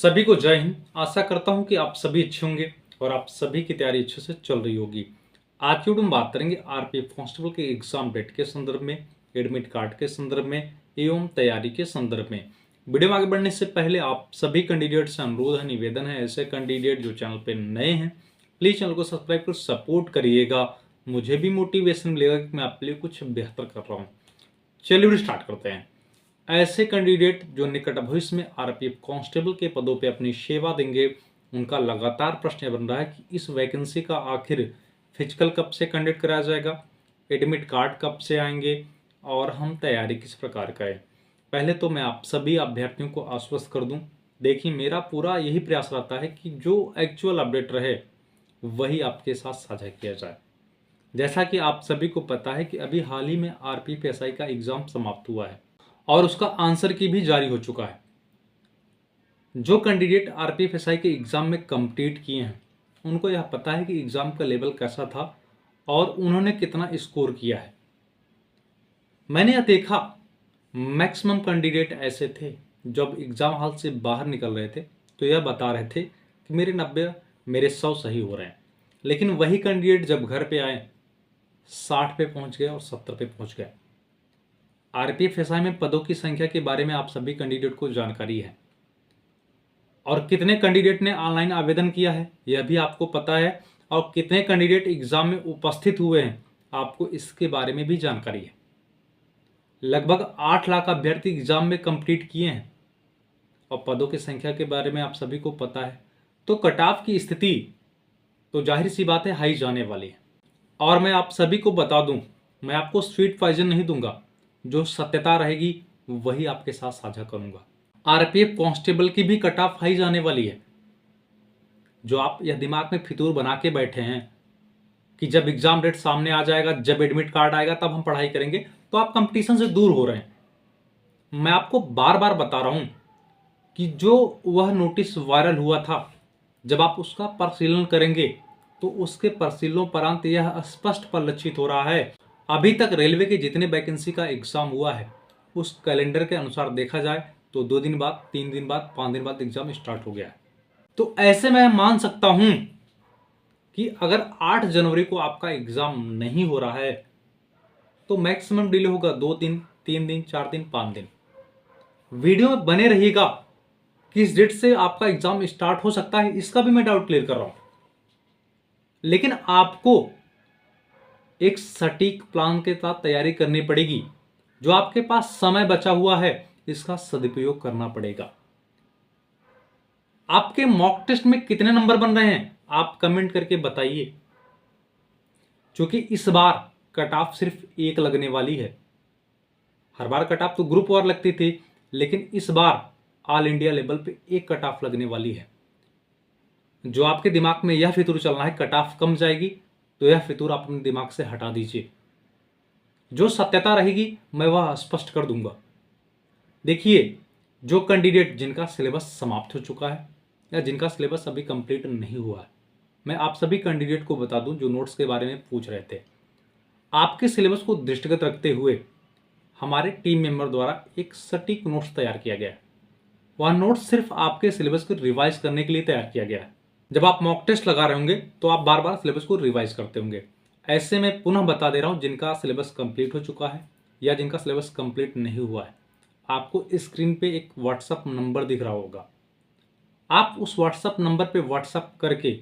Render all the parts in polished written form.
सभी को जय हिंद। आशा करता हूं कि आप सभी अच्छे होंगे और आप सभी की तैयारी अच्छे से चल रही होगी। आज की वीडियो में बात करेंगे आरपीएफ कांस्टेबल के एग्जाम डेट के संदर्भ में, एडमिट कार्ड के संदर्भ में एवं तैयारी के संदर्भ में। वीडियो में आगे बढ़ने से पहले आप सभी कैंडिडेट से अनुरोध है, निवेदन है, ऐसे कैंडिडेट जो चैनल पर नए हैं प्लीज चैनल को सब्सक्राइब कर सपोर्ट करिएगा। मुझे भी मोटिवेशन मिलेगा कि मैं आपके लिए कुछ बेहतर कर रहा हूँ। चलिए वीडियो स्टार्ट करते हैं। ऐसे कैंडिडेट जो निकट भविष्य में आरपीएफ कांस्टेबल के पदों पे अपनी सेवा देंगे, उनका लगातार प्रश्न बन रहा है कि इस वैकेंसी का आखिर फिजिकल कब से कंडक्ट कराया जाएगा, एडमिट कार्ड कब से आएंगे और हम तैयारी किस प्रकार करें। पहले तो मैं आप सभी अभ्यर्थियों को आश्वस्त कर दूं, देखिए मेरा पूरा यही प्रयास रहता है कि जो एक्चुअल अपडेट रहे वही आपके साथ साझा किया जाए। जैसा कि आप सभी को पता है कि अभी हाल ही में आरपीएफ एसआई का एग्जाम समाप्त हुआ है और उसका आंसर की भी जारी हो चुका है। जो कैंडिडेट आरपीएफ एसआई के एग्जाम में कंप्लीट किए हैं उनको यह पता है कि एग्जाम का लेवल कैसा था और उन्होंने कितना स्कोर किया है। मैंने यह देखा मैक्सिमम कैंडिडेट ऐसे थे जब एग्जाम हॉल से बाहर निकल रहे थे तो यह बता रहे थे कि मेरे 90 मेरे 100 सही हो रहे हैं, लेकिन वही कैंडिडेट जब घर पे आए 60 पे पहुंच गए और 70 पे पहुंच गए। आरपीएफ एसआई में पदों की संख्या के बारे में आप सभी कैंडिडेट को जानकारी है और कितने कैंडिडेट ने ऑनलाइन आवेदन किया है यह भी आपको पता है और कितने कैंडिडेट एग्जाम में उपस्थित हुए हैं आपको इसके बारे में भी जानकारी है। लगभग 8 लाख अभ्यर्थी एग्जाम में कंप्लीट किए हैं और पदों की संख्या के बारे में आप सभी को पता है, तो कट ऑफ की स्थिति तो जाहिर सी बात है हाई जाने वाली है। और मैं आप सभी को बता दूं, मैं आपको स्वीट पॉइजन नहीं दूंगा, जो सत्यता रहेगी वही आपके साथ साझा करूंगा। आरपीएफ कांस्टेबल की भी कट ऑफ हाई जाने वाली है। जो आप यह दिमाग में फितूर बना के बैठे हैं कि जब एग्जाम डेट सामने आ जाएगा, जब एडमिट कार्ड आएगा तब हम पढ़ाई करेंगे, तो आप कंपटीशन से दूर हो रहे हैं। मैं आपको बार बार बता रहा हूं कि जो वह नोटिस वायरल हुआ था, जब आप उसका परिशीलन करेंगे तो उसके परिशीलनोपरांत यह स्पष्ट परिलक्षित हो रहा है अभी तक रेलवे के जितने वैकेंसी का एग्जाम हुआ है उस कैलेंडर के अनुसार देखा जाए तो 2 दिन बाद, 3 दिन बाद, 5 दिन बाद एग्जाम स्टार्ट हो गया है। तो ऐसे में मान सकता हूं कि अगर 8 जनवरी को आपका एग्जाम नहीं हो रहा है तो मैक्सिमम डिले होगा 2 दिन, 3 दिन, 4 दिन, 5 दिन। वीडियो में बने रहिएगा। किस डेट से आपका एग्जाम स्टार्ट हो सकता है इसका भी मैं डाउट क्लियर कर रहा हूं, लेकिन आपको एक सटीक प्लान के साथ तैयारी करनी पड़ेगी। जो आपके पास समय बचा हुआ है इसका सदुपयोग करना पड़ेगा। आपके मॉक टेस्ट में कितने नंबर बन रहे हैं आप कमेंट करके बताइए, क्योंकि इस बार कट ऑफ सिर्फ एक लगने वाली है। हर बार कट ऑफ तो ग्रुप वार लगती थी, लेकिन इस बार ऑल इंडिया लेवल पे एक कट ऑफ लगने वाली है। जो आपके दिमाग में यह फितूर चलना है कट ऑफ कम जाएगी, तो यह फितूर आप अपने दिमाग से हटा दीजिए। जो सत्यता रहेगी मैं वह स्पष्ट कर दूंगा। देखिए, जो कैंडिडेट जिनका सिलेबस समाप्त हो चुका है या जिनका सिलेबस अभी कंप्लीट नहीं हुआ है, मैं आप सभी कैंडिडेट को बता दूं जो नोट्स के बारे में पूछ रहे थे, आपके सिलेबस को दृष्टिगत रखते हुए हमारे टीम मेंबर द्वारा एक सटीक नोट्स तैयार किया गया है। वह नोट्स सिर्फ आपके सिलेबस को रिवाइज करने के लिए तैयार किया गया है। जब आप मॉक टेस्ट लगा रहे होंगे तो आप बार बार सिलेबस को रिवाइज करते होंगे। ऐसे में पुनः बता दे रहा हूं, जिनका सिलेबस कंप्लीट हो चुका है या जिनका सिलेबस कंप्लीट नहीं हुआ है, आपको स्क्रीन पे एक व्हाट्सएप नंबर दिख रहा होगा। आप उस व्हाट्सएप नंबर पे व्हाट्सएप करके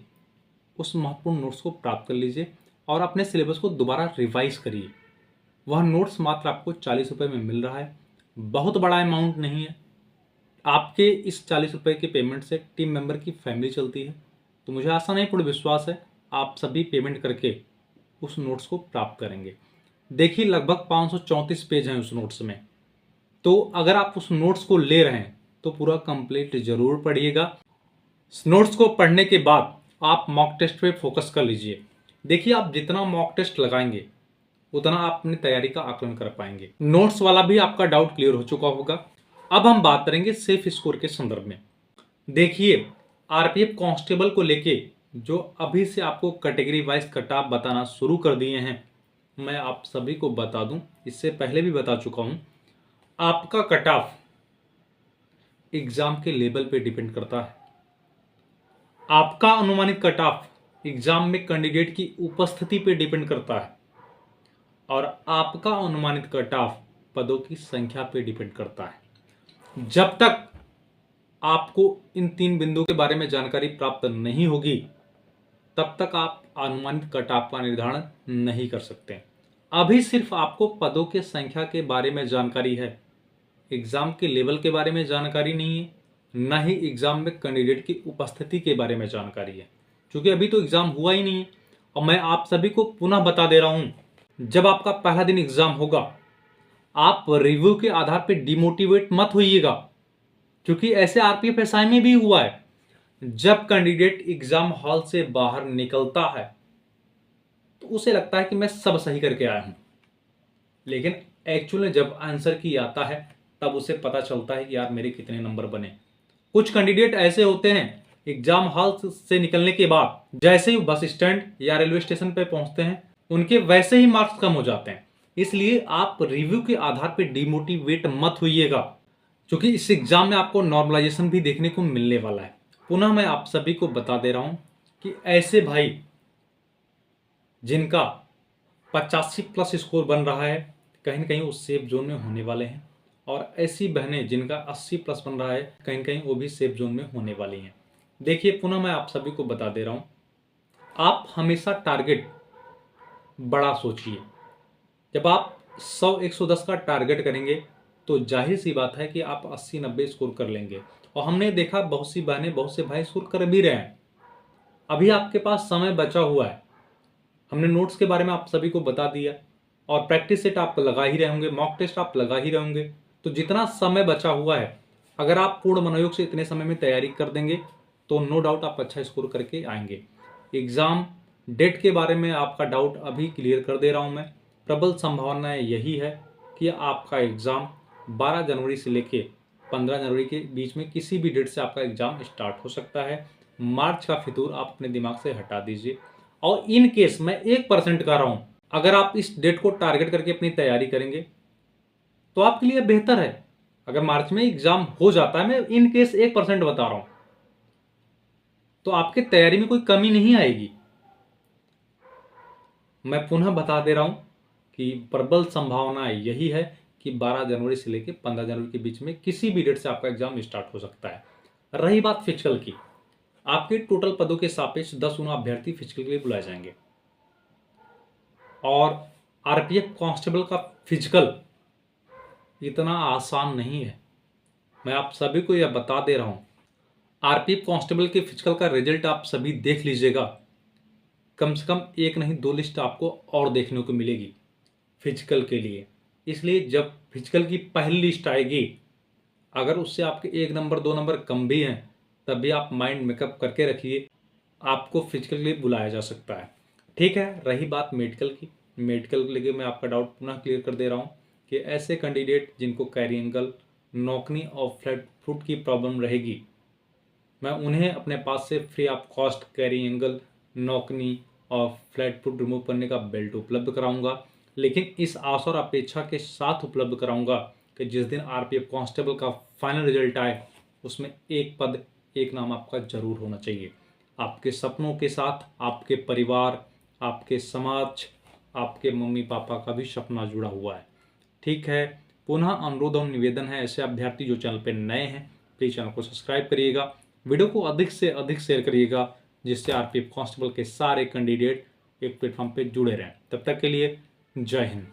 उस महत्वपूर्ण नोट्स को प्राप्त कर लीजिए और अपने सिलेबस को दोबारा रिवाइज करिए। वह नोट्स मात्र आपको 40 रुपये में मिल रहा है, बहुत बड़ा अमाउंट नहीं है। आपके इस 40 रुपये के पेमेंट से टीम मेंबर की फैमिली चलती है, तो मुझे आशा नहीं पूर्ण विश्वास है आप सभी पेमेंट करके उस नोट्स को प्राप्त करेंगे। देखिए, लगभग 534 पेज हैं उस नोट्स में, तो अगर आप उस नोट्स को ले रहे हैं तो पूरा कंप्लीट जरूर पढ़िएगा। नोट्स को पढ़ने के बाद आप मॉक टेस्ट पे फोकस कर लीजिए। देखिए, आप जितना मॉक टेस्ट लगाएंगे उतना आप अपनी तैयारी का आकलन कर पाएंगे। नोट्स वाला भी आपका डाउट क्लियर हो चुका होगा। अब हम बात करेंगे सेफ स्कोर के संदर्भ में। देखिए, आरपीएफ कांस्टेबल को लेके जो अभी से आपको कैटेगरी वाइज कट ऑफ बताना शुरू कर दिए हैं, मैं आप सभी को बता दूं, इससे पहले भी बता चुका हूं, आपका कट ऑफ एग्जाम के लेवल पे डिपेंड करता है। आपका अनुमानित कट ऑफ एग्जाम में कैंडिडेट की उपस्थिति पे डिपेंड करता है और आपका अनुमानित कट ऑफ पदों की संख्या पे डिपेंड करता है। जब तक आपको इन 3 बिंदुओं के बारे में जानकारी प्राप्त नहीं होगी तब तक आप अनुमानित कट ऑफ का निर्धारण नहीं कर सकते। अभी सिर्फ आपको पदों के संख्या के बारे में जानकारी है, एग्जाम के लेवल के बारे में जानकारी नहीं है, न ही एग्जाम में कैंडिडेट की उपस्थिति के बारे में जानकारी है, क्योंकि अभी तो एग्जाम हुआ ही नहीं है। और मैं आप सभी को पुनः बता दे रहा हूं, जब आपका पहला दिन एग्जाम होगा आप रिव्यू के आधार पर डिमोटिवेट मत होइएगा, क्योंकि ऐसे आरपीएफ एसआई में भी हुआ है। जब कैंडिडेट एग्जाम हॉल से बाहर निकलता है तो उसे लगता है कि मैं सब सही करके आया हूं, लेकिन एक्चुअली जब आंसर की आता है तब उसे पता चलता है कि यार मेरे कितने नंबर बने। कुछ कैंडिडेट ऐसे होते हैं एग्जाम हॉल से निकलने के बाद जैसे ही बस स्टैंड या रेलवे स्टेशन पे पहुंचते हैं उनके वैसे ही मार्क्स कम हो जाते हैं। इसलिए आप रिव्यू के आधार पर डिमोटिवेट मत होइएगा, क्योंकि इस एग्जाम में आपको नॉर्मलाइजेशन भी देखने को मिलने वाला है। पुनः मैं आप सभी को बता दे रहा हूं कि ऐसे भाई जिनका 85 प्लस स्कोर बन रहा है कहीं न कहीं वो सेफ जोन में होने वाले हैं, और ऐसी बहनें जिनका 80 प्लस बन रहा है कहीं न कहीं वो भी सेफ जोन में होने वाली हैं। देखिए, पुनः मैं आप सभी को बता दे रहा हूं, आप हमेशा टारगेट बड़ा सोचिए। जब आप 100-110 का टारगेट करेंगे तो जाहिर सी बात है कि आप 80-90 स्कोर कर लेंगे। और हमने देखा बहुत सी बहनें, बहुत से भाई स्कोर कर भी रहे हैं। अभी आपके पास समय बचा हुआ है। हमने नोट्स के बारे में आप सभी को बता दिया और प्रैक्टिस सेट आप लगा ही रहे होंगे, मॉक टेस्ट आप लगा ही रहे होंगे। तो जितना समय बचा हुआ है, अगर आप पूर्ण मनोयोग से इतने समय में तैयारी कर देंगे तो नो डाउट आप अच्छा स्कोर करके आएंगे। एग्जाम डेट के बारे में आपका डाउट अभी क्लियर कर दे रहा हूं मैं। प्रबल संभावनाएं यही है कि आपका एग्जाम 12 जनवरी से लेके 15 जनवरी के बीच में किसी भी डेट से आपका एग्जाम स्टार्ट हो सकता है। मार्च का फितूर आप अपने दिमाग से हटा दीजिए। और इन केस मैं 1% कह रहा हूं, अगर आप इस डेट को टारगेट करके अपनी तैयारी करेंगे तो आपके लिए बेहतर है। अगर मार्च में एग्जाम हो जाता है, मैं इन केस 1% बता रहा हूं, तो आपके तैयारी में कोई कमी नहीं आएगी। मैं पुनः बता दे रहा हूं कि प्रबल संभावना यही है कि 12 जनवरी से लेकर 15 जनवरी के बीच में किसी भी डेट से आपका एग्जाम स्टार्ट हो सकता है। रही बात फिजिकल की, आपके टोटल पदों के सापेक्ष 10 गुना अभ्यर्थी फिजिकल के लिए बुलाए जाएंगे और आरपीएफ कांस्टेबल का फिजिकल इतना आसान नहीं है। मैं आप सभी को यह बता दे रहा हूं, आरपीएफ कांस्टेबल के फिजिकल का रिजल्ट आप सभी देख लीजिएगा। कम से कम 1 नहीं 2 लिस्ट आपको और देखने को मिलेगी फिजिकल के लिए। इसलिए जब फिजिकल की पहली लिस्ट आएगी, अगर उससे आपके 1 नंबर 2 नंबर कम भी हैं तब भी आप माइंड मेकअप करके रखिए, आपको फिजिकल के लिए बुलाया जा सकता है। ठीक है, रही बात मेडिकल की, मेडिकल के लिए मैं आपका डाउट पुनः क्लियर कर दे रहा हूँ कि ऐसे कैंडिडेट जिनको कैरी एंगल, नोकनी और फ्लैट फुट की प्रॉब्लम रहेगी, मैं उन्हें अपने पास से free of cost carry angle, नोकनी और फ्लैट फुट रिमूव करने का बेल्ट उपलब्ध कराऊंगा। लेकिन इस आशा और अपेक्षा के साथ उपलब्ध कराऊंगा कि जिस दिन आरपीएफ कांस्टेबल का फाइनल रिजल्ट आए उसमें 1 पद 1 नाम आपका जरूर होना चाहिए। आपके सपनों के साथ आपके परिवार, आपके समाज, आपके मम्मी पापा का भी सपना जुड़ा हुआ है। ठीक है, पुनः अनुरोध और निवेदन है, ऐसे अभ्यर्थी जो चैनल पर नए हैं प्लीज चैनल को सब्सक्राइब करिएगा, वीडियो को अधिक से अधिक शेयर करिएगा, जिससे आरपीएफ कांस्टेबल के सारे कैंडिडेट एक प्लेटफॉर्म पे जुड़े रहें। तब तक के लिए जय हिंद।